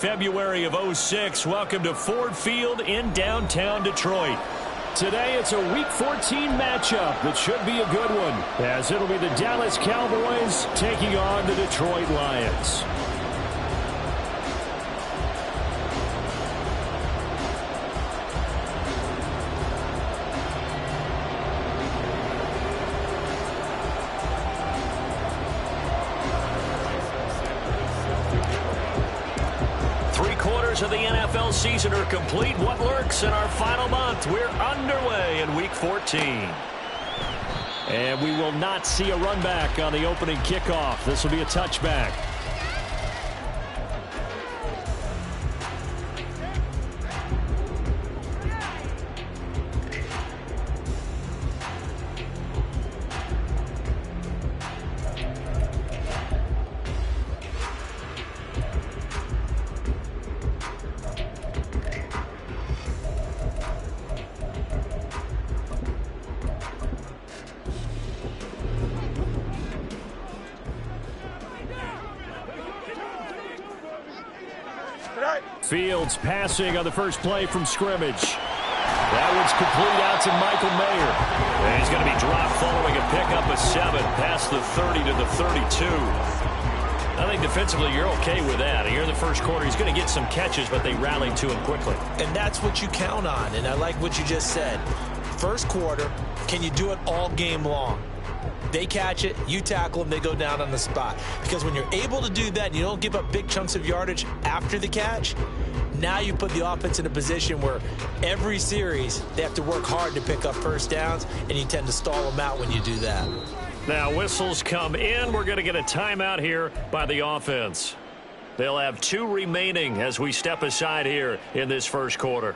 February of '06. Welcome to Ford Field in downtown Detroit. Today it's a Week 14 matchup that should be a good one, as it'll be the Dallas Cowboys taking on the Detroit Lions. Of the NFL season are complete. What lurks in our final month? We're underway in Week 14. And we will not see a run back on the opening kickoff. This will be a touchback. Fields passing on the first play from scrimmage. That one's complete out to Michael Mayer. And he's going to be dropped following a pickup of 7 past the 30 to the 32. I think defensively you're okay with that. Here in the first quarter, he's going to get some catches, but they rallied to him quickly. And that's what you count on, and I like what you just said. First quarter, can you do it all game long? They catch it, you tackle them, they go down on the spot. Because when you're able to do that and you don't give up big chunks of yardage after the catch, now you put the offense in a position where every series they have to work hard to pick up first downs, and you tend to stall them out when you do that. Now whistles come in. We're going to get a timeout here by the offense. They'll have 2 remaining as we step aside here in this first quarter.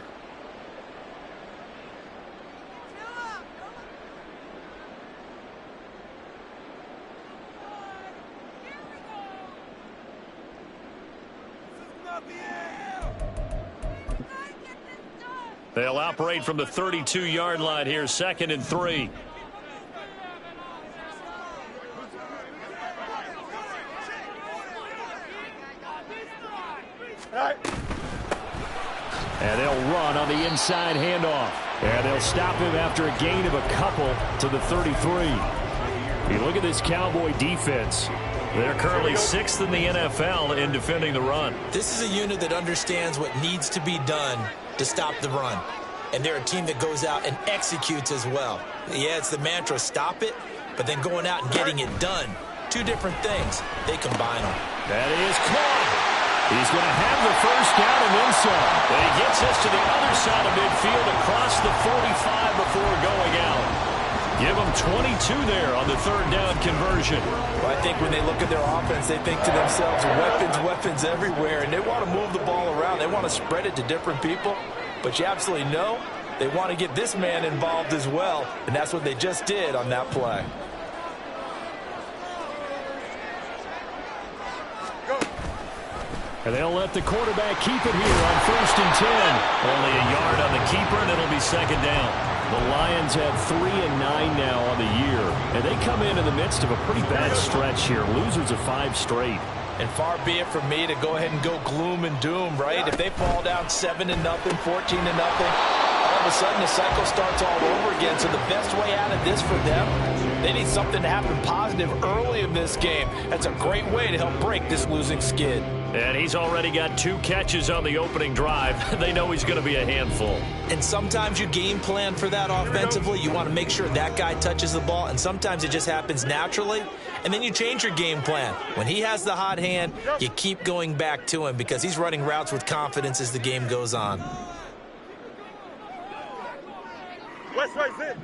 They'll operate from the 32-yard line here, 2nd and 3. And they'll run on the inside handoff. And they'll stop him after a gain of a couple to the 33. You look at this Cowboy defense. They're currently 6th in the NFL in defending the run. This is a unit that understands what needs to be done to stop the run. And they're a team that goes out and executes as well. Yeah, it's the mantra, stop it, but then going out and getting it done. 2 different things. They combine them. That is caught. He's going to have the first down and then some. And he gets us to the other side of midfield across the 45 before going out. Give them 22 there on the 3rd down conversion. Well, I think when they look at their offense, they think to themselves, weapons, weapons everywhere, and they want to move the ball around. They want to spread it to different people, but you absolutely know they want to get this man involved as well, and that's what they just did on that play. And they'll let the quarterback keep it here on 1st and 10. Only a yard on the keeper, and it'll be 2nd down. The Lions have 3-9 now on the year, and they come in the midst of a pretty bad stretch here. Losers of 5 straight. And far be it from me to go ahead and go gloom and doom, right? If they fall down 7-0, 14-0, all of a sudden the cycle starts all over again. So the best way out of this for them, they need something to happen positive early in this game. That's a great way to help break this losing skid. And he's already got 2 catches on the opening drive. They know he's going to be a handful. And sometimes you game plan for that offensively. You want to make sure that guy touches the ball, and sometimes it just happens naturally. And then you change your game plan. When he has the hot hand, you keep going back to him because he's running routes with confidence as the game goes on. West right fit.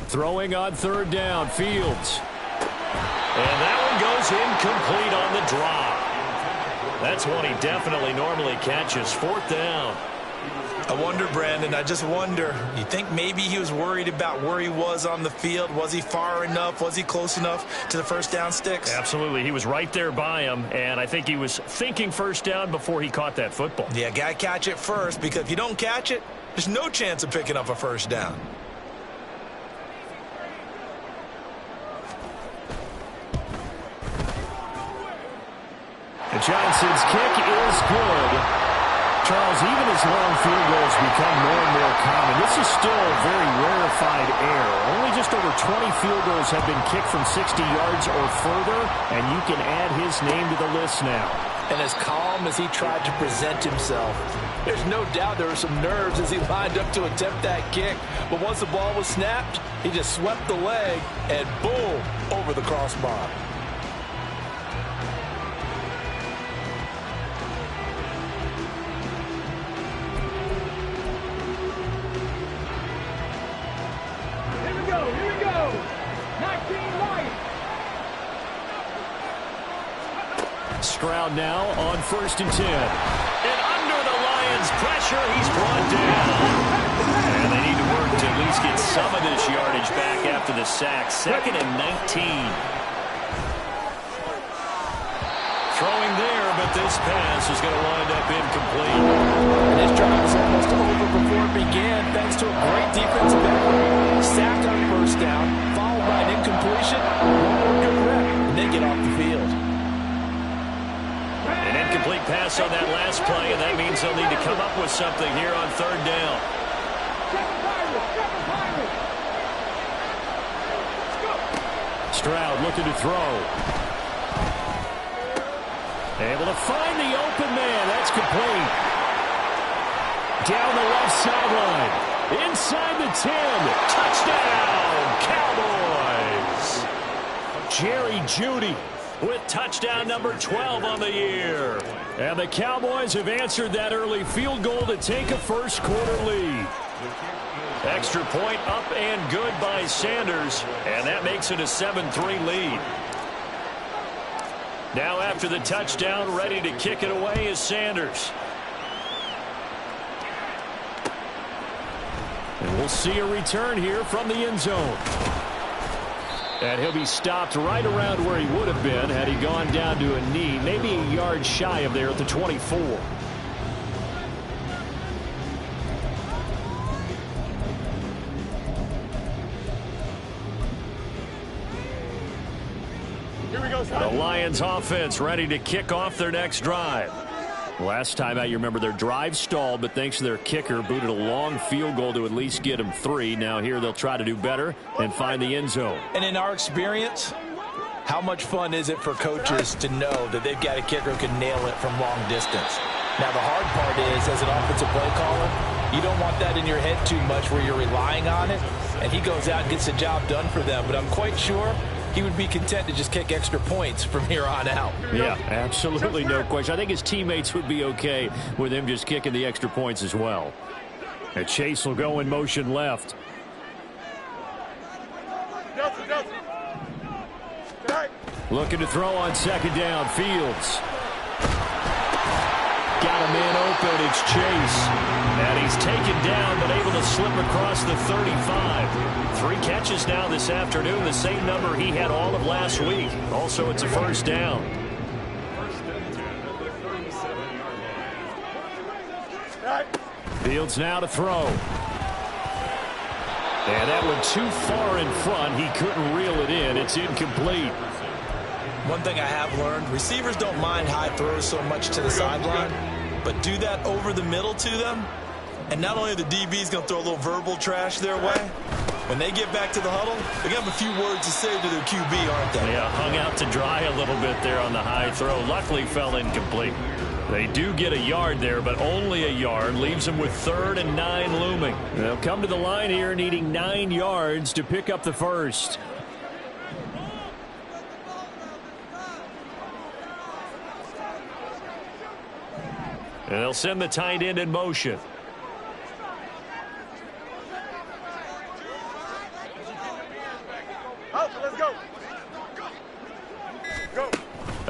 Throwing on 3rd down, Fields. And that one goes incomplete on the drop. That's one he definitely normally catches. 4th down. I wonder, Brandon, I just wonder, you think maybe he was worried about where he was on the field? Was he far enough? Was he close enough to the first down sticks? Absolutely. He was right there by him, and I think he was thinking first down before he caught that football. Yeah, got to catch it first, because if you don't catch it, there's no chance of picking up a first down. Johnson's kick is good. Charles, even as long field goals become more and more common, this is still a very rarefied air. Only just over 20 field goals have been kicked from 60 yards or further, and you can add his name to the list now. And as calm as he tried to present himself, there's no doubt there were some nerves as he lined up to attempt that kick. But once the ball was snapped, he just swept the leg and boom, over the crossbar. Stroud now on 1st and 10. And under the Lions' pressure, he's brought down. And they need to work to at least get some of this yardage back after the sack. 2nd and 19. Throwing there, but this pass is going to wind up incomplete. This drive was almost over before it began, thanks to a great defensive effort. Sacked on 1st down, followed by an incompletion. One more good rep, and they get off the field. An incomplete pass on that last play, and that means they'll need to come up with something here on 3rd down. Stroud looking to throw. Able to find the open man. That's complete. Down the left sideline. Inside the 10. Touchdown, Cowboys. Jerry Jeudy with touchdown number 12 on the year. And the Cowboys have answered that early field goal to take a first-quarter lead. Extra point up and good by Sanders, and that makes it a 7-3 lead. Now after the touchdown, ready to kick it away is Sanders. And we'll see a return here from the end zone. And he'll be stopped right around where he would have been had he gone down to a knee, maybe a yard shy of there at the 24. Here we go, The Lions offense ready to kick off their next drive. Last time out, you remember their drive stalled, but thanks to their kicker, booted a long field goal to at least get them 3. Now here they'll try to do better and find the end zone. And in our experience, how much fun is it for coaches to know that they've got a kicker who can nail it from long distance? Now the hard part is, as an offensive play caller, you don't want that in your head too much where you're relying on it, and he goes out and gets the job done for them. But I'm quite sure he would be content to just kick extra points from here on out. Yeah, absolutely no question. I think his teammates would be okay with him just kicking the extra points as well. And Chase will go in motion left. Looking to throw on 2nd down. Fields. Got a man open. It's Chase. And he's taken down, but able to slip across the 35. 3 catches now this afternoon, the same number he had all of last week. Also, it's a 1st down. Fields now to throw. And that one too far in front. He couldn't reel it in. It's incomplete. One thing I have learned, receivers don't mind high throws so much to the sideline, but do that over the middle to them, and not only are the DBs going to throw a little verbal trash their way, when they get back to the huddle, they're going to have a few words to say to their QB, aren't they? Yeah, hung out to dry a little bit there on the high throw. Luckily fell incomplete. They do get a yard there, but only a yard. Leaves them with 3rd and 9 looming. They'll come to the line here needing 9 yards to pick up the first. And they'll send the tight end in motion. Let's go. Go.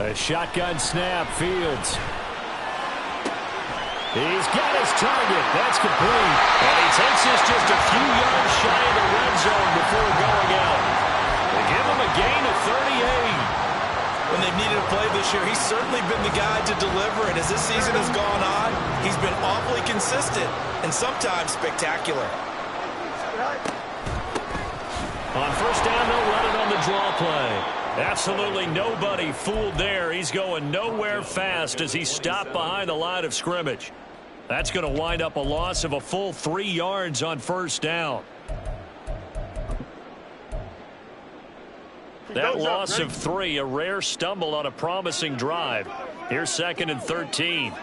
A shotgun snap. Fields. He's got his target. That's complete. And he takes this just a few yards shy of the red zone before going out. They give him a gain of 38. When they've needed a play this year, he's certainly been the guy to deliver, and as this season has gone on, he's been awfully consistent and sometimes spectacular. On 1st down, they'll run it on the draw play. Absolutely nobody fooled there. He's going nowhere fast as he stopped behind the line of scrimmage. That's going to wind up a loss of a full 3 yards on first down. That loss of 3, a rare stumble on a promising drive. Here's 2nd and 13.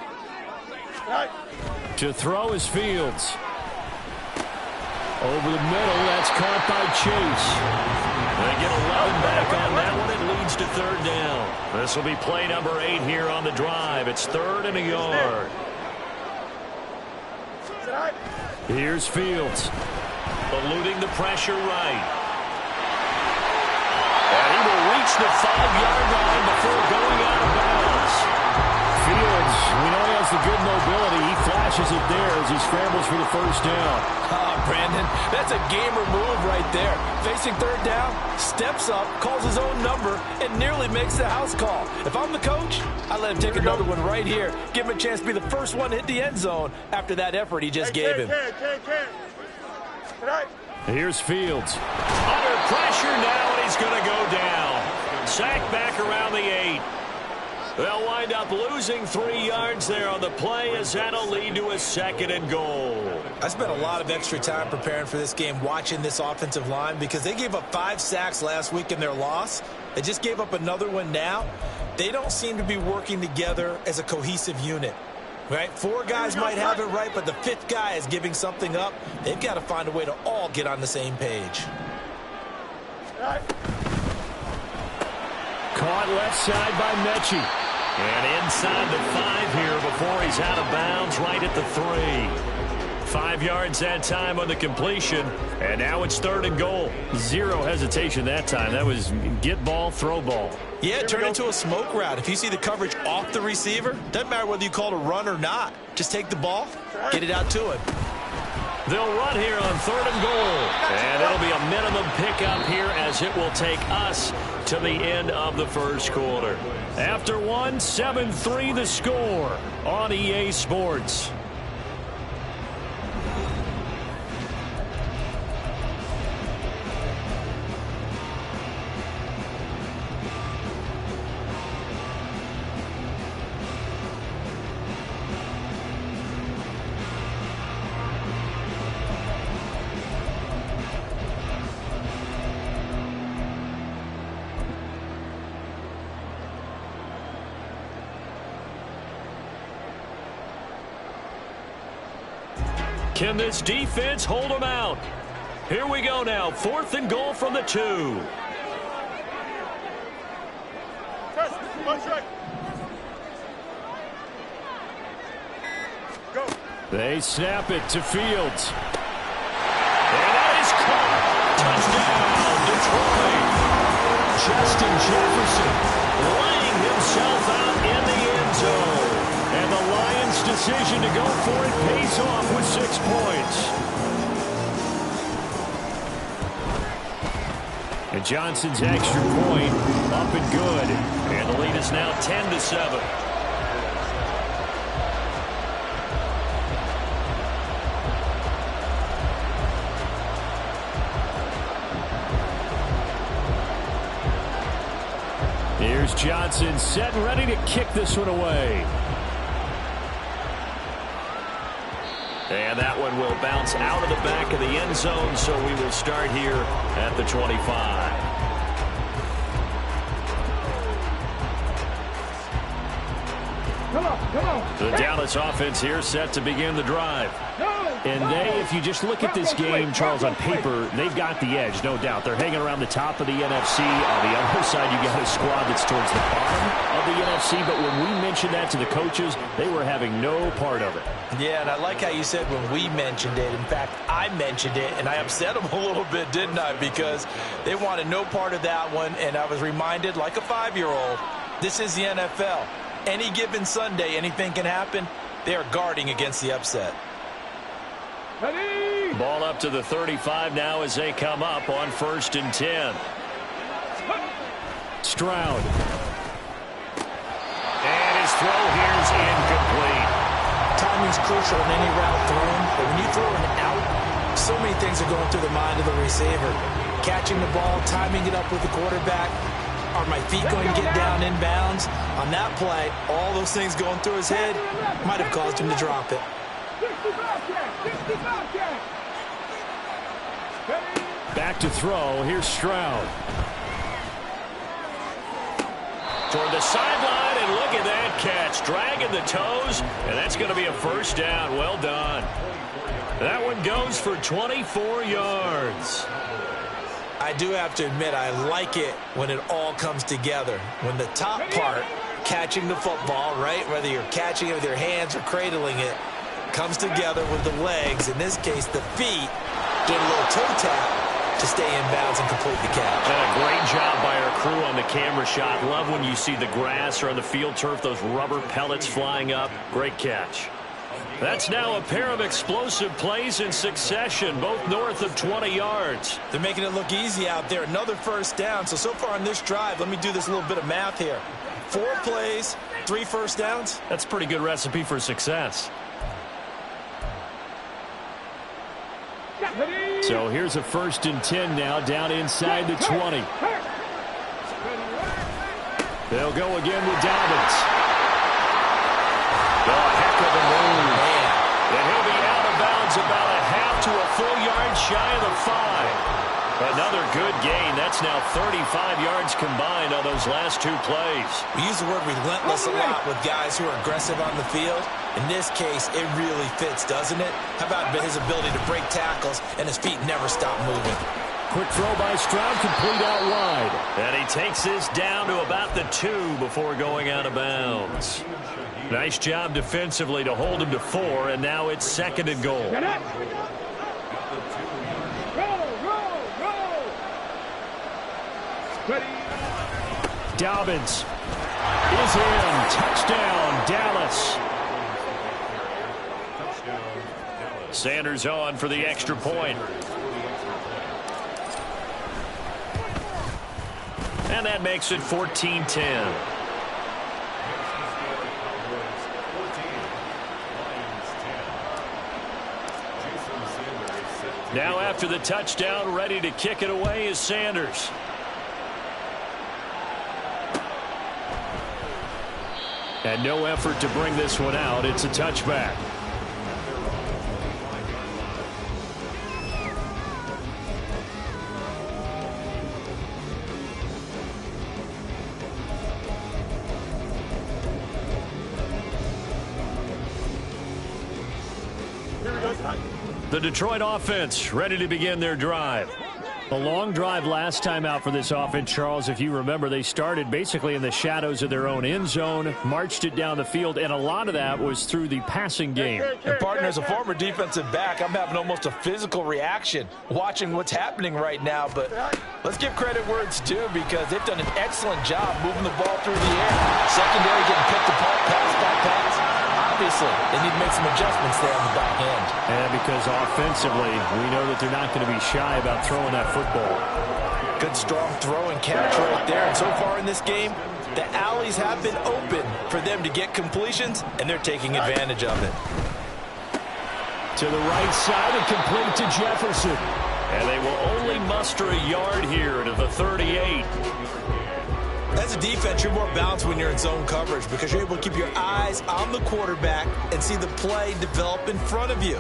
To throw is Fields. Over the middle, that's caught by Chase. They get 11 back on that one. It leads to 3rd down. This will be play number 8 here on the drive. It's 3rd and a yard. Here's Fields. Eluding the pressure right. And he will reach the 5-yard line before going out of bounds. Fields, we know he has the good mobility. He flashes it there as he scrambles for the first down. Brandon, that's a gamer move right there. Facing 3rd down, steps up, calls his own number, and nearly makes the house call. If I'm the coach, I let him take another one right here. Give him a chance to be the first one to hit the end zone after that effort he just gave him. Here's Fields. Under pressure now, and he's going to go down. Sacked back around the 8. They'll wind up losing 3 yards there on the play as that'll lead to a 2nd and goal. I spent a lot of extra time preparing for this game watching this offensive line because they gave up 5 sacks last week in their loss. They just gave up another one now. They don't seem to be working together as a cohesive unit. Right? 4 guys might have it right, but the 5th guy is giving something up. They've got to find a way to all get on the same page. Caught left side by Mechie. And inside the 5 here before he's out of bounds right at the 3. 5 yards that time on the completion. And now it's 3rd and goal. 0 hesitation that time. That was get ball, throw ball. Yeah, turn into a smoke route. If you see the coverage off the receiver, doesn't matter whether you call it a run or not. Just take the ball, get it out to him. They'll run here on 3rd and goal. And it'll be a minimum pickup here as it will take us to the end of the first quarter. After 1, 7-3 the score on EA Sports. Can this defense hold them out? Here we go now. 4th and goal from the 2. Go. They snap it to Fields. And that is caught. Touchdown, Detroit. Justin Jefferson laying himself out in the end zone. And the Lions' decision to go for it pays off with 6 points. And Johnson's extra point up and good. And the lead is now 10-7. Here's Johnson set and ready to kick this one away. And that one will bounce out of the back of the end zone, so we will start here at the 25. The Dallas offense here set to begin the drive. And they, if you just look at this game, Charles, on paper, they've got the edge, no doubt. They're hanging around the top of the NFC. On the other side, you got a squad that's towards the bottom of the NFC. But when we mentioned that to the coaches, they were having no part of it. Yeah, and I like how you said when we mentioned it. In fact, I mentioned it, and I upset them a little bit, didn't I? Because they wanted no part of that one, and I was reminded, like a 5-year-old, this is the NFL. Any given Sunday, anything can happen. They are guarding against the upset. Ready. Ball up to the 35 now as they come up on 1st and 10. Stroud. And his throw here is incomplete. Timing's crucial in any route thrown, but when you throw an out, so many things are going through the mind of the receiver. Catching the ball, timing it up with the quarterback. Are my feet going to get down inbounds? On that play, all those things going through his head might have caused him to drop it. Back to throw. Here's Stroud. Toward the sideline, and look at that catch. Dragging the toes, and that's going to be a first down. Well done. That one goes for 24 yards. I do have to admit, I like it when it all comes together. When the top part, catching the football, right, whether you're catching it with your hands or cradling it, comes together with the legs, in this case the feet, doing a little toe tap to stay in bounds and complete the catch. And a great job by our crew on the camera shot. Love when you see the grass or on the field turf, those rubber pellets flying up. Great catch. That's now a pair of explosive plays in succession, both north of 20 yards. They're making it look easy out there. Another first down. So far on this drive, let me do this little bit of math here. 4 plays, 3 first downs. That's a pretty good recipe for success. So here's a 1st and 10 now, down inside the 20. They'll go again with Dobbins. Oh, a heck of a move. And he'll be out of bounds about a half to a full yard shy of the 5. Another good gain. That's now 35 yards combined on those last 2 plays. We use the word relentless a lot with guys who are aggressive on the field. In this case, it really fits, doesn't it? How about his ability to break tackles and his feet never stop moving? Quick throw by Stroud, complete out wide. And he takes this down to about the 2 before going out of bounds. Nice job defensively to hold him to 4, and now it's 2nd and goal. Dobbins is in. Touchdown, Dallas. Sanders on for the extra point. And that makes it 14-10. Now after the touchdown, ready to kick it away is Sanders. And no effort to bring this one out. It's a touchback. The Detroit offense ready to begin their drive. A long drive last time out for this offense, Charles. If you remember, they started basically in the shadows of their own end zone, marched it down the field, and a lot of that was through the passing game. And, partner, as a former defensive back, I'm having almost a physical reaction watching what's happening right now. But let's give credit where it's due, because they've done an excellent job moving the ball through the air. Secondary getting picked apart pass by pass. Obviously, they need to make some adjustments there on the back end. And because offensively, we know that they're not going to be shy about throwing that football. Good, strong throw and catch right there. And so far in this game, the alleys have been open for them to get completions, and they're taking advantage of it. To the right side and complete to Jefferson. And they will only muster a yard here to the 38. As a defense, you're more balanced when you're in zone coverage because you're able to keep your eyes on the quarterback and see the play develop in front of you.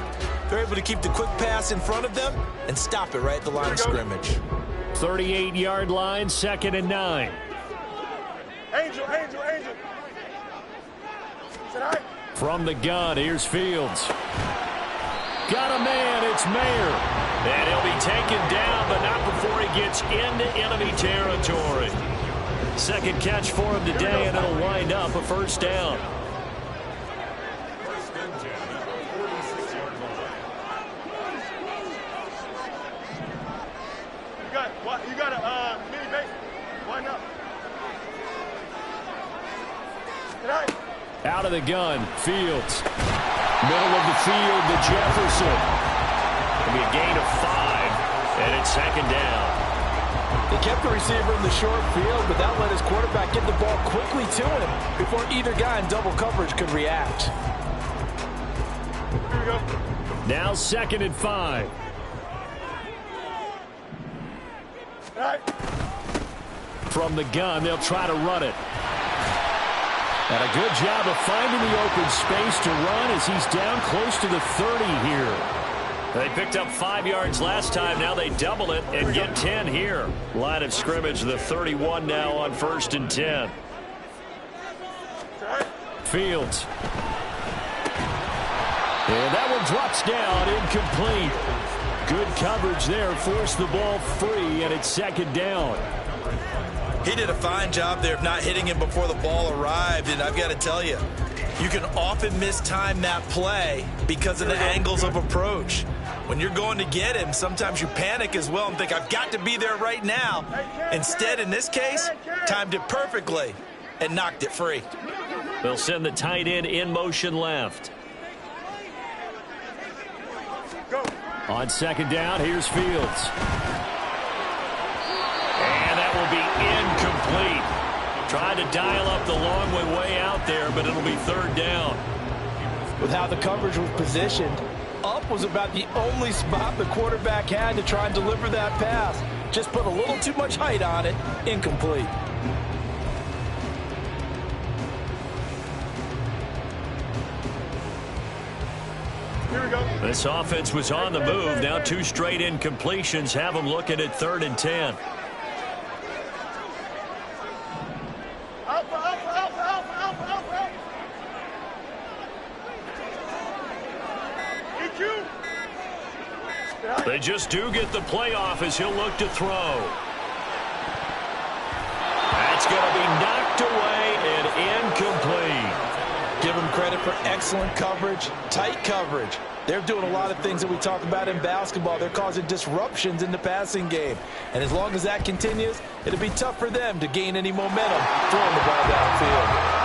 They're able to keep the quick pass in front of them and stop it right at the line of scrimmage. 38-yard line, 2nd and 9. Angel. From the gun, here's Fields. Got a man, it's Mayer. And he'll be taken down, but not before he gets into enemy territory. Second catch for him today, and it'll wind up a first down. You got a mini base. Why not? Out of the gun, Fields. Middle of the field to Jefferson. It'll be a gain of 5, and it's 2nd down. They kept the receiver in the short field, but that let his quarterback get the ball quickly to him before either guy in double coverage could react. Here we go. Now 2nd and 5. From the gun, they'll try to run it. And a good job of finding the open space to run as he's down close to the 30 here. They picked up 5 yards last time. Now they double it and get 10 here. Line of scrimmage, the 31 now on 1st and 10. Fields. And that one drops down, incomplete. Good coverage there, forced the ball free, and it's 2nd down. He did a fine job there of not hitting him before the ball arrived, and I've got to tell you, you can often mistime that play because of the angles of approach. When you're going to get him, sometimes you panic as well and think, I've got to be there right now. Instead, in this case, timed it perfectly and knocked it free. They'll send the tight end in motion left. On 2nd down, here's Fields. And that will be incomplete. Trying to dial up the long way out there, but it'll be 3rd down. With how the coverage was positioned, up was about the only spot the quarterback had to try and deliver that pass. Just put a little too much height on it. Incomplete. Here we go. This offense was on the move. Now 2 straight incompletions have them looking at 3rd and 10. They just do get the playoff as he'll look to throw. That's going to be knocked away and incomplete. Give them credit for excellent coverage, tight coverage. They're doing a lot of things that we talk about in basketball. They're causing disruptions in the passing game. And as long as that continues, it'll be tough for them to gain any momentum throwing the ball downfield.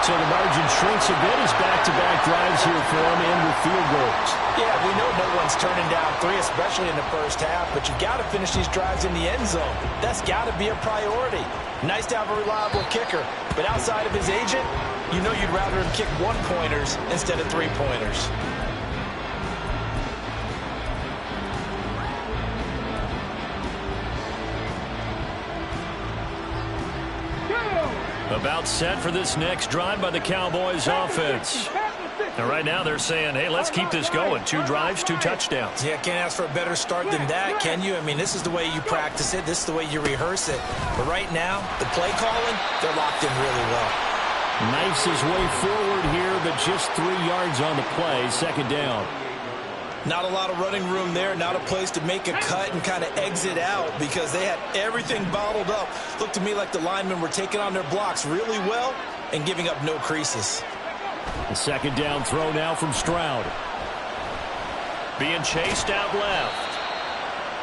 So the margin shrinks a bit as back-to-back drives here for him and with field goals. Yeah, we know no one's turning down 3, especially in the first half, but you've got to finish these drives in the end zone. That's got to be a priority. Nice to have a reliable kicker, but outside of his agent, you know you'd rather him kick 1-pointers instead of 3-pointers. About set for this next drive by the Cowboys offense. And right now they're saying, hey, let's keep this going. 2 drives, 2 touchdowns. Yeah, can't ask for a better start than that, can you? I mean, this is the way you practice it. This is the way you rehearse it. But right now, the play calling, they're locked in really well. Knifes his way forward here, but just 3 yards on the play. 2nd down. Not a lot of running room there, not a place to make a cut and kind of exit out because they had everything bottled up. Looked to me like the linemen were taking on their blocks really well and giving up no creases. The 2nd down throw now from Stroud. Being chased out left.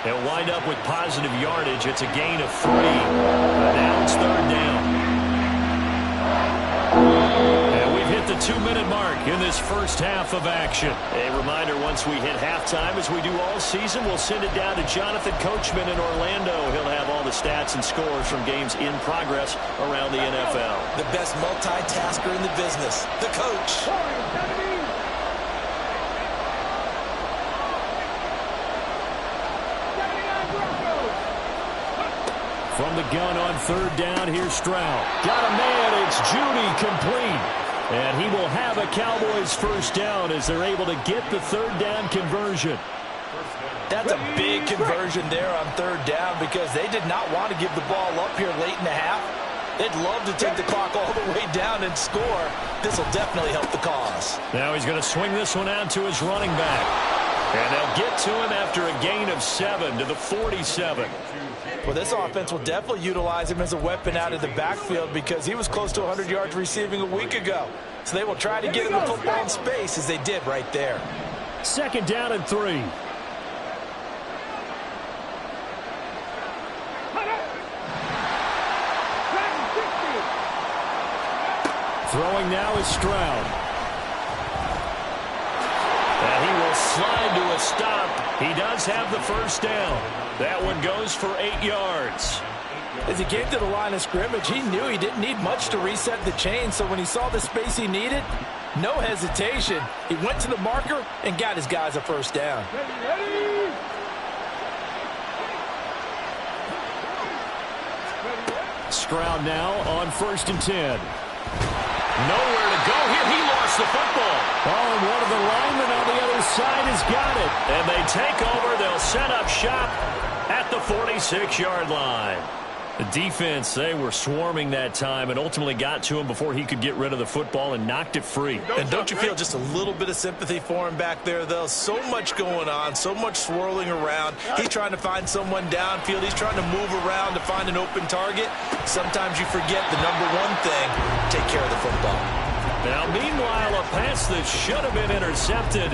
They'll wind up with positive yardage. It's a gain of 3. But now it's 3rd down. And we've hit the 2-minute mark in this first half of action. A reminder, once we hit halftime, as we do all season, we'll send it down to Jonathan Coachman in Orlando. He'll have all the stats and scores from games in progress around the NFL. The best multitasker in the business, the coach. From the gun on 3rd down, here's Stroud. Got a man, it's Judy, complete. And he will have a Cowboys 1st down as they're able to get the 3rd down conversion. That's a big conversion there on 3rd down because they did not want to give the ball up here late in the half. They'd love to take the clock all the way down and score. This will definitely help the cause. Now he's going to swing this one out to his running back. And they'll get to him after a gain of 7 to the 47. Well, this offense will definitely utilize him as a weapon out of the backfield because he was close to 100 yards receiving a week ago. So they will try to get him the football in space as they did right there. 2nd down and 3. Throwing now is Stroud. And he will slide to a stop. He does have the 1st down. That one goes for 8 yards. As he came to the line of scrimmage, he knew he didn't need much to reset the chain. So when he saw the space he needed, no hesitation. He went to the marker and got his guys a 1st down. Scround now on 1st and 10. Nowhere to go here. He lost the football. Oh, and one of the linemen on the other side has got it. And they take over. They'll set up shop at the 46-yard line. The defense, they were swarming that time and ultimately got to him before he could get rid of the football and knocked it free. And don't you feel just a little bit of sympathy for him back there, though? So much going on, so much swirling around. He's trying to find someone downfield. He's trying to move around to find an open target. Sometimes you forget the number one thing, take care of the football. Now, meanwhile, a pass that should have been intercepted,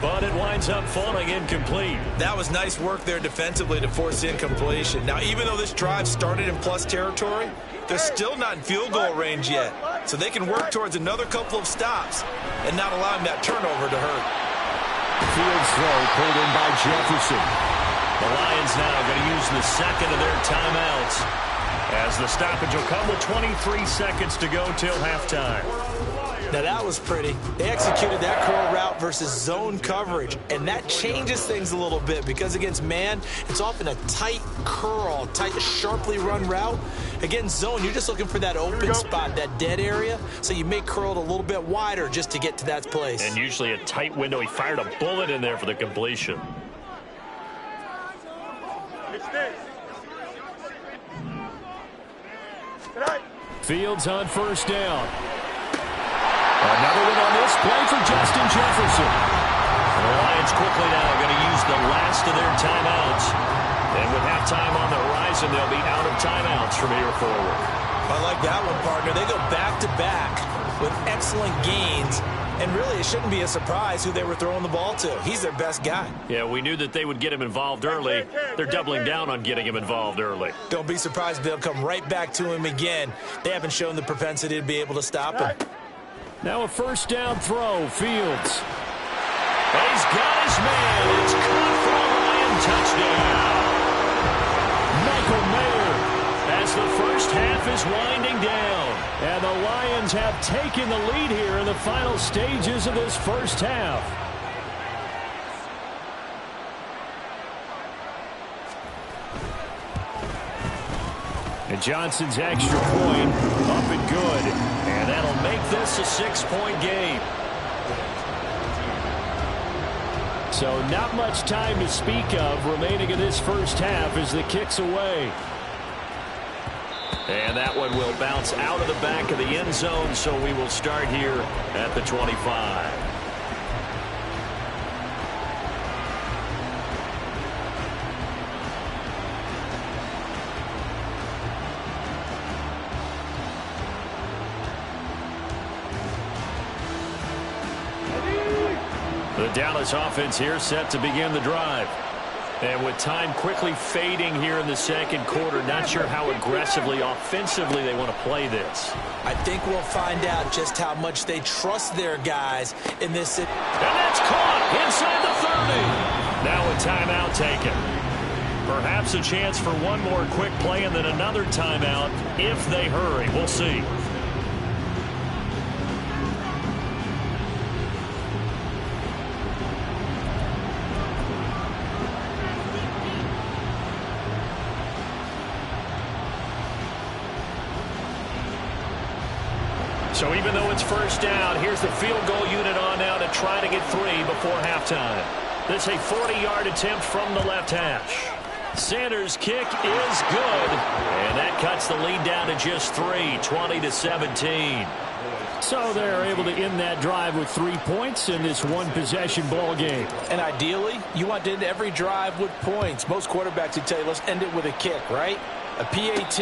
but it winds up falling incomplete. That was nice work there defensively to force incompletion. Now, even though this drive started in plus territory, they're still not in field goal range yet. So they can work towards another couple of stops and not allowing that turnover to hurt. Field throw pulled in by Jefferson. The Lions now going to use the second of their timeouts as the stoppage will come with 23 seconds to go till halftime. Now, that was pretty. They executed that curl route versus zone coverage, and that changes things a little bit because against man, it's often a tight curl, tight, sharply run route. Against zone, you're just looking for that open spot, that dead area, so you may curl it a little bit wider just to get to that place. And usually a tight window. He fired a bullet in there for the completion. Fields on 1st down. Another one on this play for Justin Jefferson. The Lions quickly now going to use the last of their timeouts. And with halftime on the horizon, they'll be out of timeouts from here forward. I like that one, partner. They go back-to-back with excellent gains. And really, it shouldn't be a surprise who they were throwing the ball to. He's their best guy. Yeah, we knew that they would get him involved early. They're doubling down on getting him involved early. Don't be surprised if they'll come right back to him again. They haven't shown the propensity to be able to stop him. Now a 1st down throw, Fields. He's got his man. It's caught for a Lion touchdown. Michael Mayer as the first half is winding down. And the Lions have taken the lead here in the final stages of this first half. And Johnson's extra point up and good. And that'll make this a 6-point game. So not much time to speak of remaining in this first half as the kick's away. And that one will bounce out of the back of the end zone, so we will start here at the 25. The Dallas offense here set to begin the drive. And with time quickly fading here in the second quarter, not sure how aggressively, offensively they want to play this. I think we'll find out just how much they trust their guys in this. And that's caught inside the 30. Now a timeout taken. Perhaps a chance for one more quick play and then another timeout if they hurry. We'll see. So even though it's first down, here's the field goal unit on now to try to get 3 before halftime. This is a 40-yard attempt from the left hash. Sanders' kick is good, and that cuts the lead down to just 3, 20-17. So they're able to end that drive with 3 points in this one-possession ball game. And ideally, you want to end every drive with points. Most quarterbacks would tell you, let's end it with a kick, right? A PAT,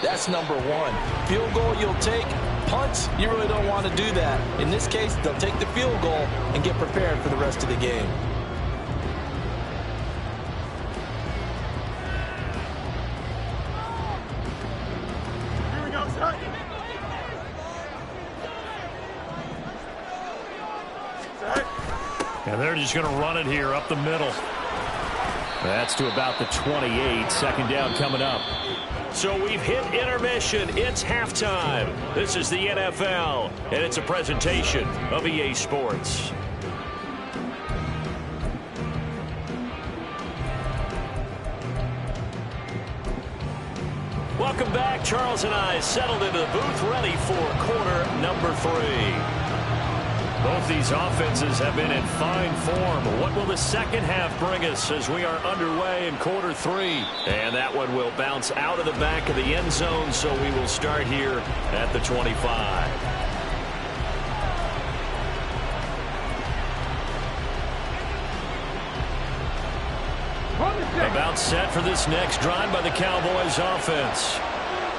that's number 1. Field goal you'll take. Punts, you really don't want to do that. In this case, they'll take the field goal and get prepared for the rest of the game. And they're just going to run it here up the middle. That's to about the 28. Second down coming up. So we've hit intermission. It's halftime. This is the NFL, and it's a presentation of EA Sports. Welcome back. Charles and I settled into the booth, ready for quarter number 3. Both these offenses have been in fine form. What will the second half bring us as we are underway in quarter 3? And that one will bounce out of the back of the end zone, so we will start here at the 25. About set for this next drive by the Cowboys offense.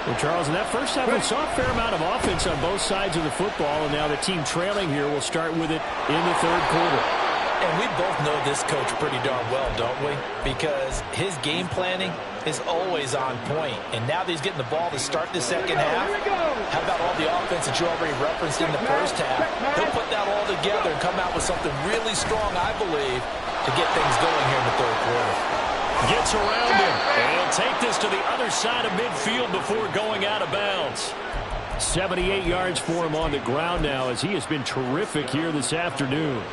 Well, Charles, in that first half, we saw a fair amount of offense on both sides of the football, and now the team trailing here will start with it in the third quarter. And we both know this coach pretty darn well, don't we? Because his game planning is always on point. And now that he's getting the ball to start the second half, how about all the offense that you already referenced in the first half? He'll put that all together and come out with something really strong, I believe, to get things going here in the third quarter. Gets around him, and he'll take this to the other side of midfield before going out of bounds. 78 yards for him on the ground now, as he has been terrific here this afternoon.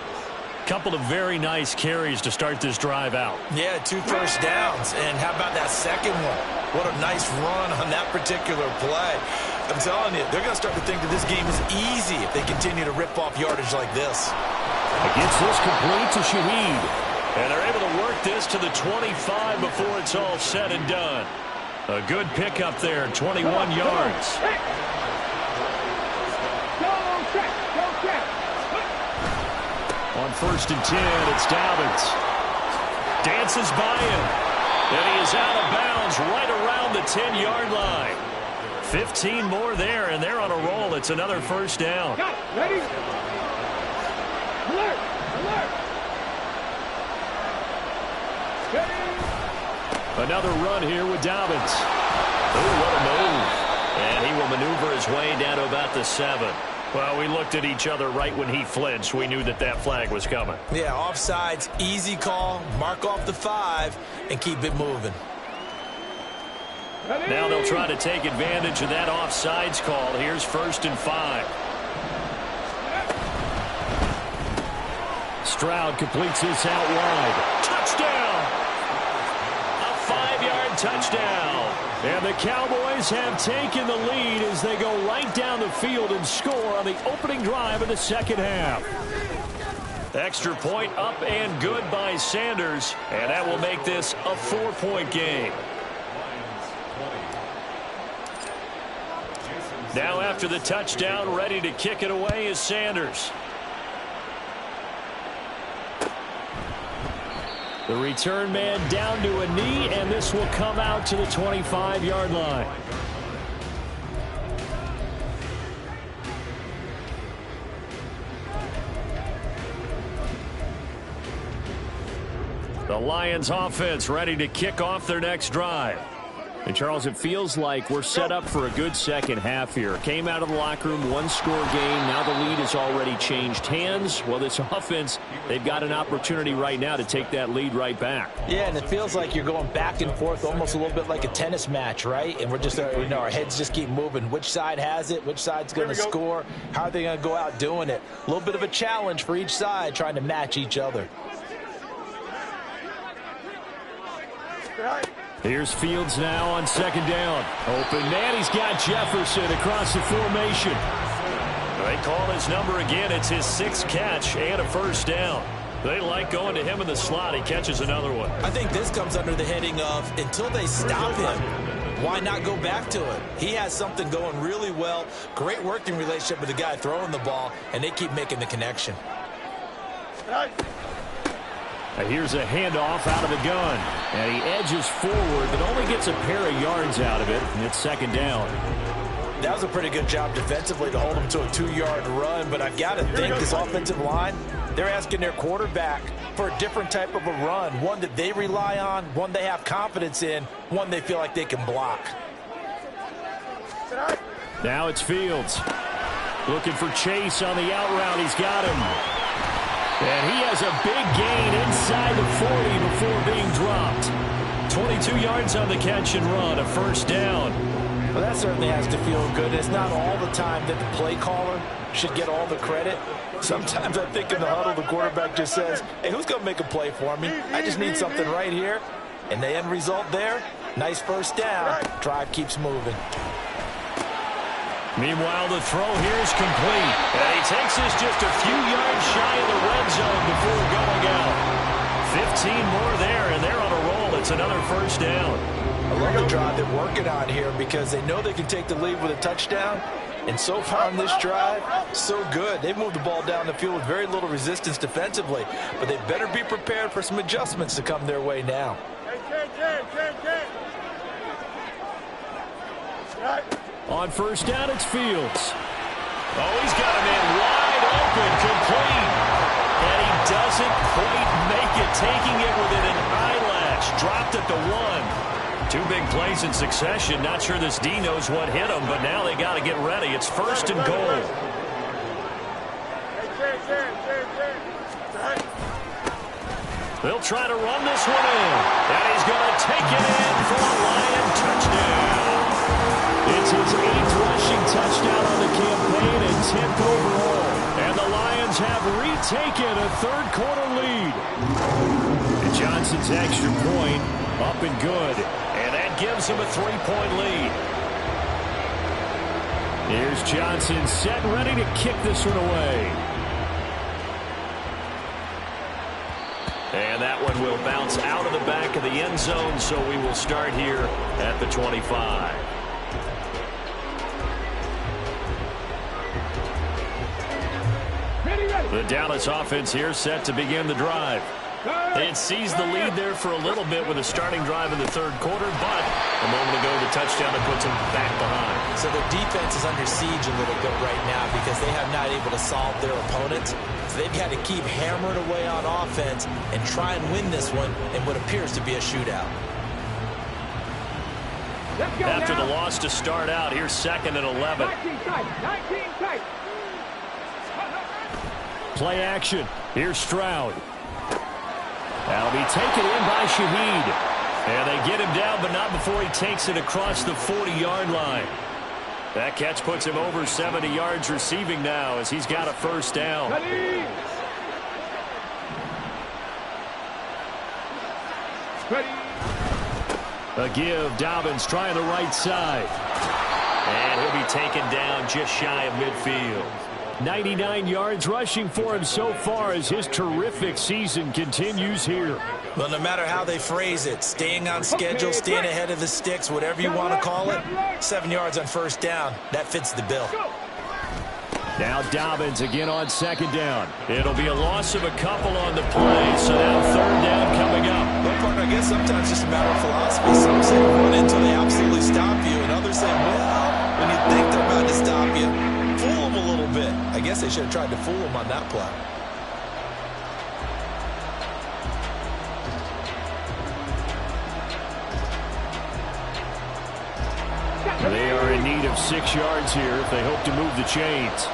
Couple of very nice carries to start this drive out. Yeah, 2 first downs. And how about that second one? What a nice run on that particular play. I'm telling you, they're going to start to think that this game is easy if they continue to rip off yardage like this. Gets this complete to Shaheed. And they're able to work this to the 25 before it's all said and done. A good pickup there, 21 yards. On 1st and 10, it's Dobbins. Dances by him. And he is out of bounds right around the 10-yard line. 15 more there, and they're on a roll. It's another first down. Ready? Alert! Alert! Another run here with Dobbins. Oh, what a move. And he will maneuver his way down to about the 7. Well, we looked at each other right when he flinched. We knew that that flag was coming. Yeah, offsides, easy call. Mark off the 5 and keep it moving. Now they'll try to take advantage of that offsides call. Here's 1st and 5. Stroud completes this out wide. Touchdown! A 5-yard touchdown. And the Cowboys have taken the lead as they go right down the field and score on the opening drive of the second half. Extra point up and good by Sanders, and that will make this a 4-point game. Now after the touchdown, ready to kick it away is Sanders. The return man down to a knee, and this will come out to the 25-yard line. The Lions offense ready to kick off their next drive. And, Charles, it feels like we're set up for a good second half here. Came out of the locker room, 1-score game. Now the lead has already changed hands. Well, this offense, they've got an opportunity right now to take that lead right back. Yeah, and it feels like you're going back and forth almost a little bit like a tennis match, right? And we're just, our heads just keep moving. Which side has it? Which side's going to score? How are they going to go out doing it? A little bit of a challenge for each side trying to match each other. Here's Fields now on 2nd down. Open man, he's got Jefferson across the formation. They call his number again. It's his 6th catch and a first down. They like going to him in the slot. He catches another one. I think this comes under the heading of until they stop him, why not go back to it? He has something going really well. Great working relationship with the guy throwing the ball, and they keep making the connection. Here's a handoff out of the gun. And he edges forward, but only gets a pair of yards out of it. And it's 2nd down. That was a pretty good job defensively to hold him to a 2-yard run. But I've got to think this offensive line, they're asking their quarterback for a different type of a run. One that they rely on, one they have confidence in, one they feel like they can block. Now it's Fields. Looking for Chase on the out route. He's got him. And he has a big gain inside the 40 before being dropped. 22 yards on the catch and run, a first down. Well, that certainly has to feel good. It's not all the time that the play caller should get all the credit. Sometimes I think in the huddle, the quarterback just says, hey, who's going to make a play for me? I just need something right here. And the end result there, Nice first down. Drive keeps moving. Meanwhile, the throw here is complete. And he takes this just a few yards shy of the red zone before going out. 15 more there, and they're on a roll. It's another first down. I love the drive they're working on here because they know they can take the lead with a touchdown. And so far on this drive, so good. They've moved the ball down the field with very little resistance defensively. But they better be prepared for some adjustments to come their way now. On first down, it's Fields. Oh, he's got him in wide open, complete. And he doesn't quite make it, taking it within an eyelash. Dropped at the 1. 2 big plays in succession. Not sure this D knows what hit him, but now they got to get ready. It's first and goal. They'll try to run this one in. And he's going to take it in for a Lion touchdown. It's his 8th rushing touchdown on the campaign and 10th overall. And the Lions have retaken a third-quarter lead. And Johnson's extra point up and good. And that gives him a 3-point lead. Here's Johnson set and ready to kick this one away. And that one will bounce out of the back of the end zone, so we will start here at the 25. The Dallas offense here set to begin the drive. It seized the lead there for a little bit with a starting drive in the third quarter, but a moment ago the touchdown that puts them back behind. So their defense is under siege a little bit right now because they have not able to solve their opponents. So they've got to keep hammering away on offense and try and win this one in what appears to be a shootout. After the loss to start out, here's 2nd and 11. 19 tight. Play action. Here's Stroud. That'll be taken in by Shaheed. And they get him down, but not before he takes it across the 40-yard line. That catch puts him over 70 yards receiving now as he's got a first down. A give. Dobbins trying the right side. And he'll be taken down just shy of midfield. 99 yards rushing for him so far as his terrific season continues here. Well, no matter how they phrase it, staying on schedule, staying ahead of the sticks, whatever you want to call it, 7 yards on first down, that fits the bill. Now Dobbins again on 2nd down. It'll be a loss of a couple on the play, so now 3rd down coming up. Well, partner, I guess sometimes it's just a matter of philosophy. Some say run until they absolutely stop you, and others say, well, when you think they're about to stop you, fool them a little bit. I guess they should have tried to fool them on that play. They are in need of 6 yards here if they hope to move the chains.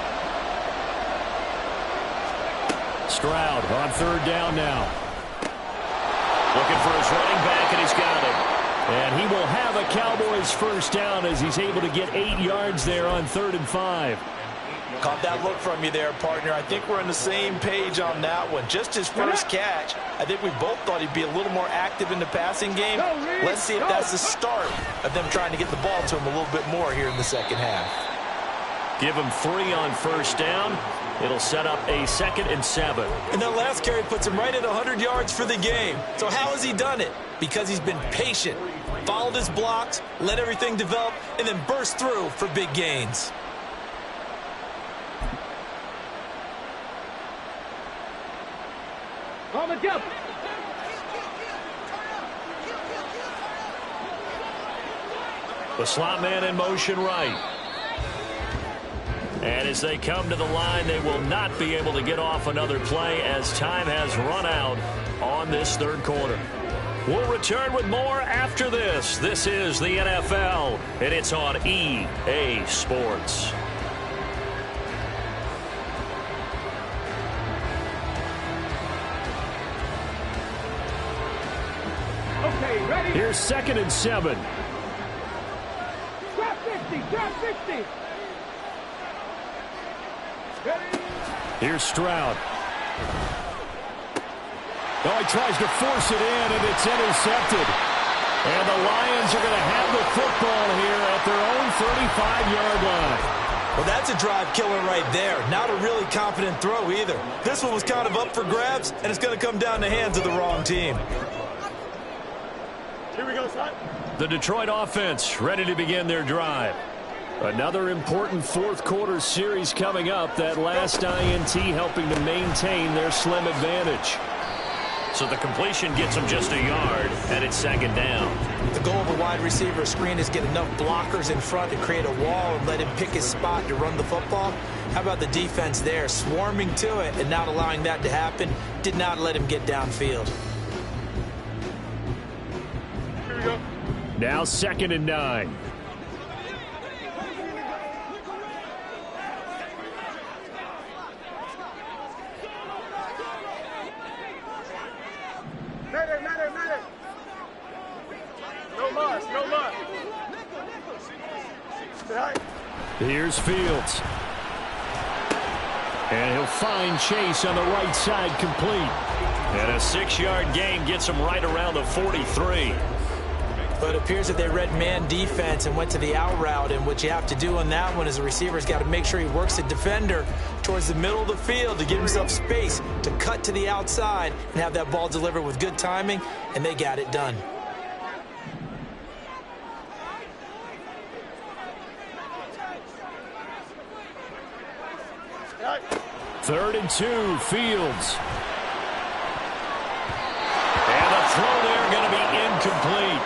Stroud on 3rd down now. Looking for his running back, and he's got it. And he will have a Cowboys first down as he's able to get 8 yards there on 3rd and 5. Caught that look from you there, partner. I think we're on the same page on that one. Just his first catch, I think we both thought he'd be a little more active in the passing game. Let's see if that's the start of them trying to get the ball to him a little bit more here in the second half. Give him 3 on first down. It'll set up a 2nd and 7. And that last carry puts him right at 100 yards for the game. So how has he done it? Because he's been patient, followed his blocks, let everything develop, and then burst through for big gains. On the jump. The slot man in motion right. And as they come to the line, they will not be able to get off another play as time has run out on this third quarter. We'll return with more after this. This is the NFL, and it's on EA Sports. Okay, ready. Here's 2nd and 7. Drop 50, drop 60. Ready. Here's Stroud. Oh, he tries to force it in, and it's intercepted. And the Lions are going to have the football here at their own 35-yard line. Well, that's a drive killer right there. Not a really confident throw either. This one was kind of up for grabs, and it's going to come down in the hands of the wrong team. Here we go, son. The Detroit offense ready to begin their drive. Another important fourth-quarter series coming up. That last INT helping to maintain their slim advantage. So the completion gets them just a yard, and it's second down. The goal of a wide receiver screen is get enough blockers in front to create a wall and let him pick his spot to run the football. How about the defense there, swarming to it and not allowing that to happen? Did not let him get downfield. Here we go. Now 2nd and 9. Medic. No loss. Here's Fields. And he'll find Chase on the right side, complete. And a 6-yard gain gets him right around the 43. But it appears that they read man defense and went to the out route. And what you have to do on that one is the receiver's got to make sure he works the defender towards the middle of the field to give himself space to cut to the outside and have that ball delivered with good timing, and they got it done. Third and 2, Fields. And the throw there going to be incomplete.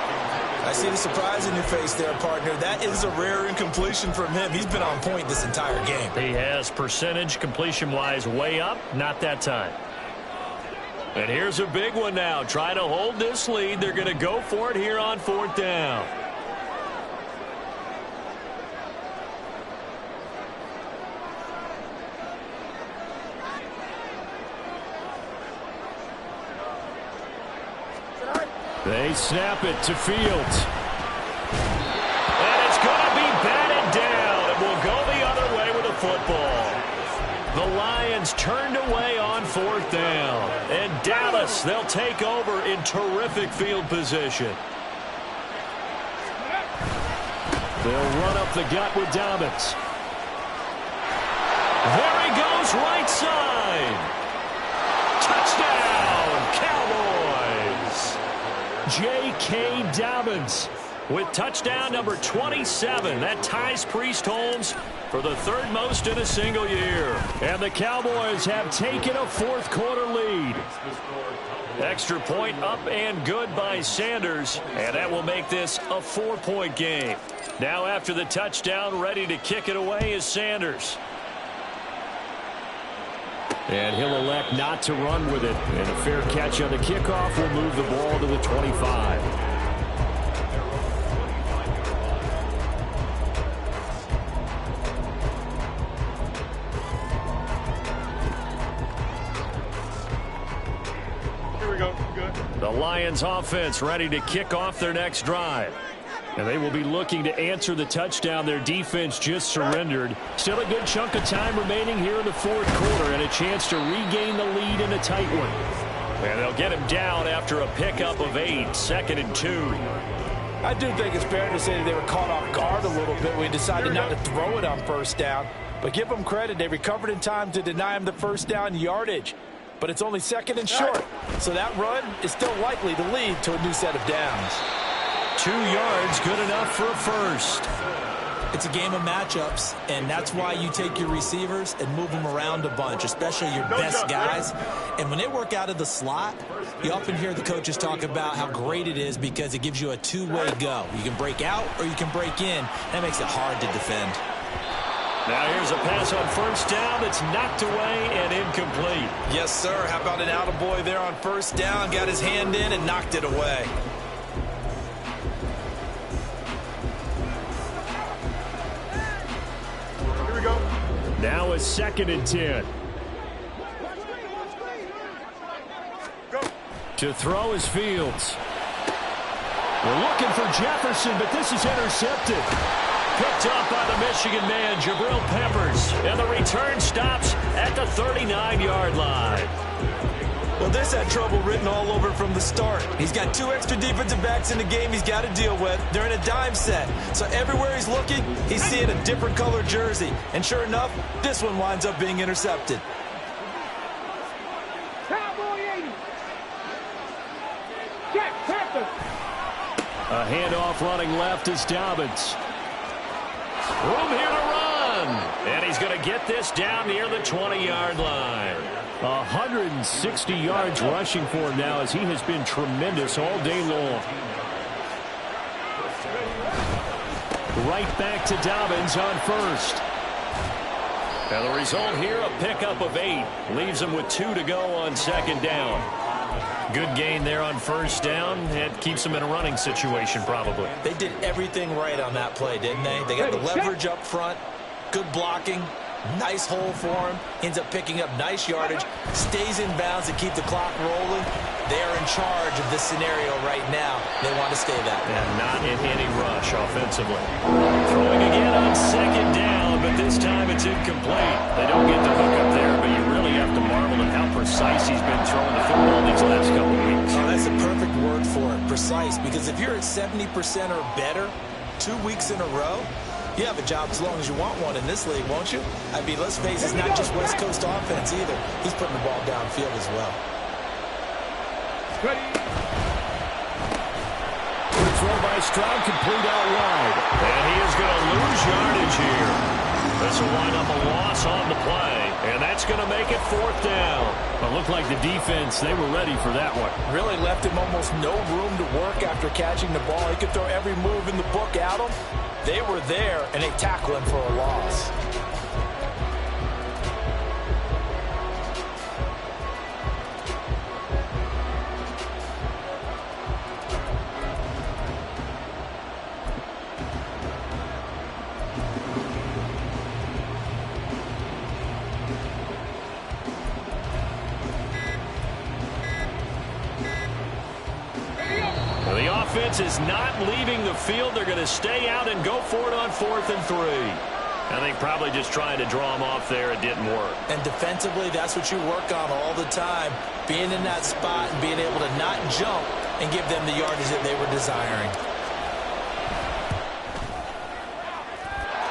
I see the surprise in your face there, partner. That is a rare incompletion from him. He's been on point this entire game. He has percentage completion-wise way up, not that time. And here's a big one now. Try to hold this lead. They're going to go for it here on 4th down. They snap it to Fields. And it's going to be batted down. It will go the other way with the football. The Lions turned away on 4th down. And Dallas, they'll take over in terrific field position. They'll run up the gut with Dobbins. There he goes, right side. Touchdown, Cowboys. J.K. Dobbins with touchdown number 27. That ties Priest Holmes for the 3rd most in a single year. And the Cowboys have taken a fourth-quarter lead. Extra point up and good by Sanders, and that will make this a 4-point game. Now after the touchdown, ready to kick it away is Sanders. And he'll elect not to run with it. And a fair catch on the kickoff will move the ball to the 25. Here we go. Good. The Lions offense ready to kick off their next drive. And they will be looking to answer the touchdown their defense just surrendered. Still a good chunk of time remaining here in the 4th quarter and a chance to regain the lead in a tight one. And they'll get him down after a pickup of 8, 2nd and 2. I do think it's fair to say that they were caught off guard a little bit when we decided not to throw it on 1st down. But give them credit. They recovered in time to deny him the 1st down yardage. But it's only 2nd and short. So that run is still likely to lead to a new set of downs. 2 yards, good enough for a first. It's a game of matchups, and that's why you take your receivers and move them around a bunch, especially your best guys. And when they work out of the slot, you often hear the coaches talk about how great it is because it gives you a two-way go. You can break out or you can break in. That makes it hard to defend. Now here's a pass on 1st down that's knocked away and incomplete. Yes, sir. How about an attaboy there on 1st down? Got his hand in and knocked it away. Now a 2nd and 10. Go. To throw is Fields. We're looking for Jefferson, but this is intercepted. Picked up by the Michigan man, Jabril Peppers. And the return stops at the 39-yard line. Well, this had trouble written all over it from the start. He's got 2 extra defensive backs in the game he's got to deal with. They're in a dime set. So everywhere he's looking, he's seeing a different color jersey. And sure enough, this one winds up being intercepted. A handoff running left is Dobbins. Room here to run. And he's going to get this down near the 20-yard line. 160 yards rushing for him now as he has been tremendous all day long. Right back to Dobbins on first. And the result here, a pickup of 8. Leaves him with 2 to go on second down. Good gain there on first down. It keeps them in a running situation probably. They did everything right on that play, didn't they? They got the leverage up front, good blocking, nice hole for him, ends up picking up nice yardage, stays in bounds to keep the clock rolling. They're in charge of this scenario right now. They want to stay that way. And not in any rush offensively. Throwing again on second down, but this time it's incomplete. They don't get the hook up there, but you really have to marvel at how precise he's been throwing the football these last couple of weeks. Oh, that's a perfect word for it, precise, because if you're at 70% or better 2 weeks in a row, you have a job as long as you want one in this league, won't you? I mean, let's face it, it's not just West Coast offense either. He's putting the ball downfield as well. Ready. Throw by Stroud, complete out wide. And he is going to lose yardage here. This will wind up a loss on the play. And that's going to make it 4th down. It looked like the defense, they were ready for that one. Really left him almost no room to work after catching the ball. He could throw every move in the book at him. They were there, and they tackle him for a loss. Offense is not leaving the field. They're going to stay out and go for it on 4th and 3. I think probably just trying to draw him off there. It didn't work. And defensively, that's what you work on all the time. Being in that spot and being able to not jump and give them the yardage that they were desiring.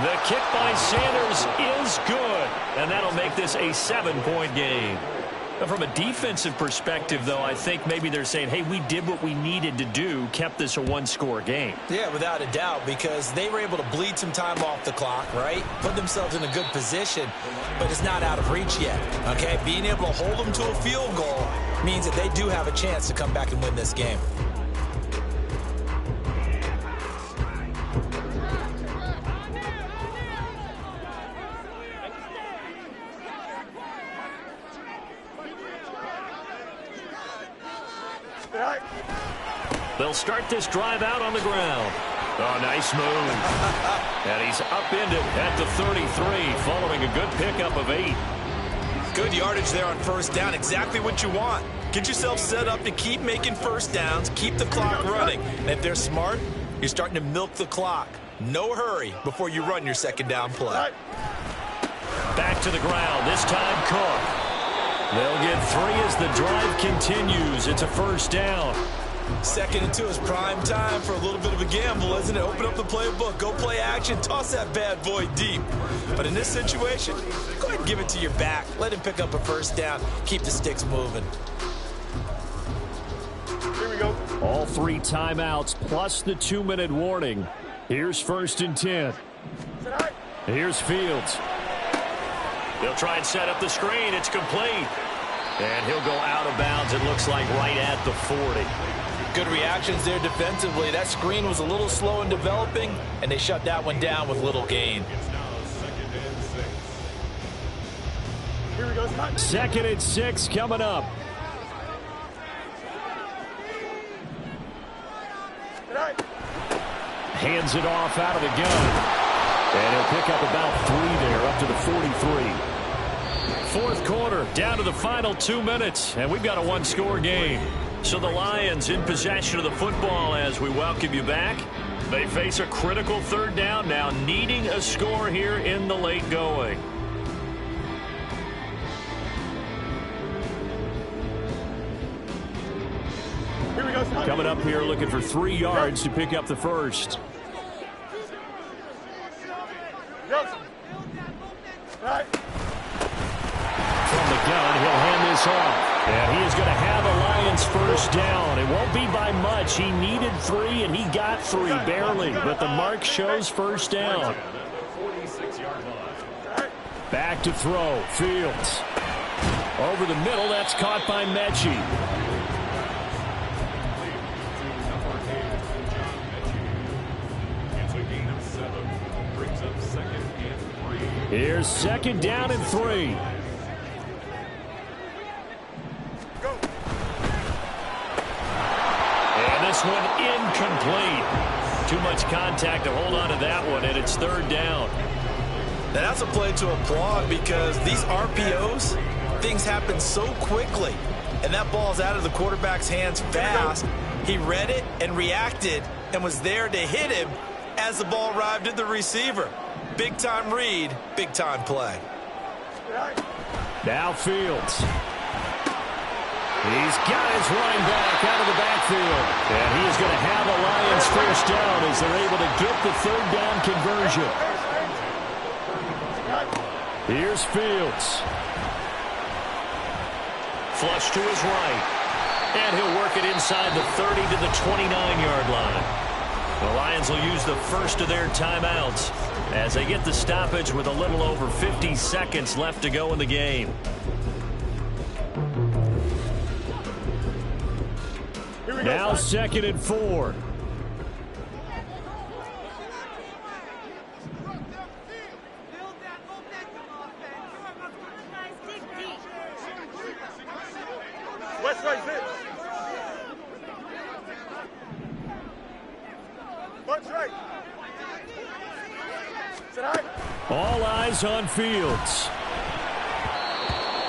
The kick by Sanders is good. And that'll make this a 7-point game. From a defensive perspective, though, I think maybe they're saying, hey, we did what we needed to do, kept this a 1-score game. Yeah, without a doubt, because they were able to bleed some time off the clock, right? Put themselves in a good position, but it's not out of reach yet, okay? Being able to hold them to a field goal means that they do have a chance to come back and win this game. They'll start this drive out on the ground. Oh, nice move. And he's upended at the 33 following a good pickup of 8. Good yardage there on first down. Exactly what you want. Get yourself set up to keep making first downs, keep the clock running. And if they're smart, you're starting to milk the clock. No hurry before you run your second down play. Back to the ground. This time Cook. They'll get 3 as the drive continues. It's a first down. 2nd and 2 is prime time for a little bit of a gamble, isn't it? Open up the playbook, go play action, toss that bad boy deep. But in this situation, go ahead and give it to your back. Let him pick up a first down. Keep the sticks moving. Here we go. All 3 timeouts plus the 2-minute warning. Here's 1st and 10. Here's Fields. They'll try and set up the screen. It's complete. And he'll go out of bounds, it looks like, right at the 40. Good reactions there defensively. That screen was a little slow in developing, and they shut that one down with little gain. Here we go. 2nd and 6 coming up. Hands it off out of the gun. And he'll pick up about 3 there, up to the 43. 4th quarter, down to the final 2 minutes, and we've got a 1-score game. So the Lions in possession of the football as we welcome you back. They face a critical 3rd down now, needing a score here in the late going. coming up here looking for 3 yards to pick up the first. From the gun, he'll hand this off. And he is going to have a Lions first down. It won't be by much. He needed 3, and he got 3, barely. But the mark shows first down. Back to throw. Fields. Over the middle, that's caught by Mechie. Here's second down and 3. And this one incomplete. Too much contact to hold on to that one, and it's third down. Now that's a play to applaud because these RPOs, things happen so quickly. And that ball's out of the quarterback's hands fast. He read it and reacted and was there to hit him as the ball arrived at the receiver. Big-time read, big-time play. Now Fields. He's got his running back out of the backfield. And he is going to have a Lions first down as they're able to get the third down conversion. Here's Fields. Flush to his right. And he'll work it inside the 30 to the 29-yard line. The Lions will use the first of their timeouts as they get the stoppage with a little over 50 seconds left to go in the game. Now second and 4. West right zip. Bunch right. Sit high. All eyes on Fields.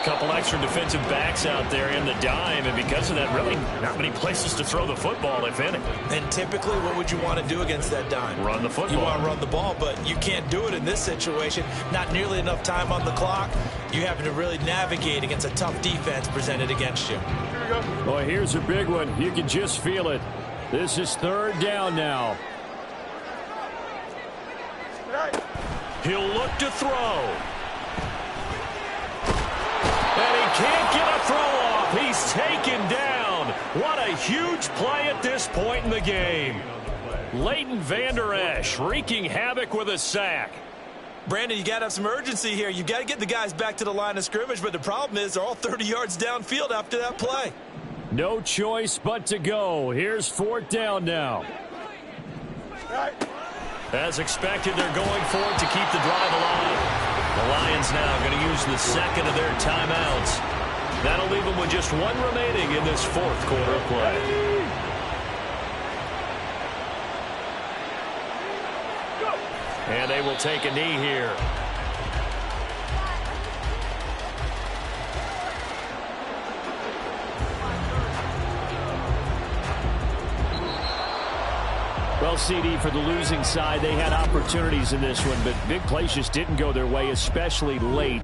Couple extra defensive backs out there in the dime, and because of that, really not many places to throw the football, if any. And typically, what would you want to do against that dime? Run the football. You want to run the ball, but you can't do it in this situation. Not nearly enough time on the clock. You have to really navigate against a tough defense presented against you. Boy, here's a big one. You can just feel it. This is third down now. He'll look to throw. And he can't get a throw off. He's taken down. What a huge play at this point in the game. Leighton Vander Esch wreaking havoc with a sack. Brandon, you got to have some urgency here. You got to get the guys back to the line of scrimmage, but the problem is they're all 30 yards downfield after that play. No choice but to go. Here's fourth down now. As expected, they're going for it to keep the drive alive. The Lions now going to use the second of their timeouts. That'll leave them with just one remaining in this fourth quarter of play. And they will take a knee here. Well, CD, for the losing side, they had opportunities in this one, but big plays just didn't go their way, especially late.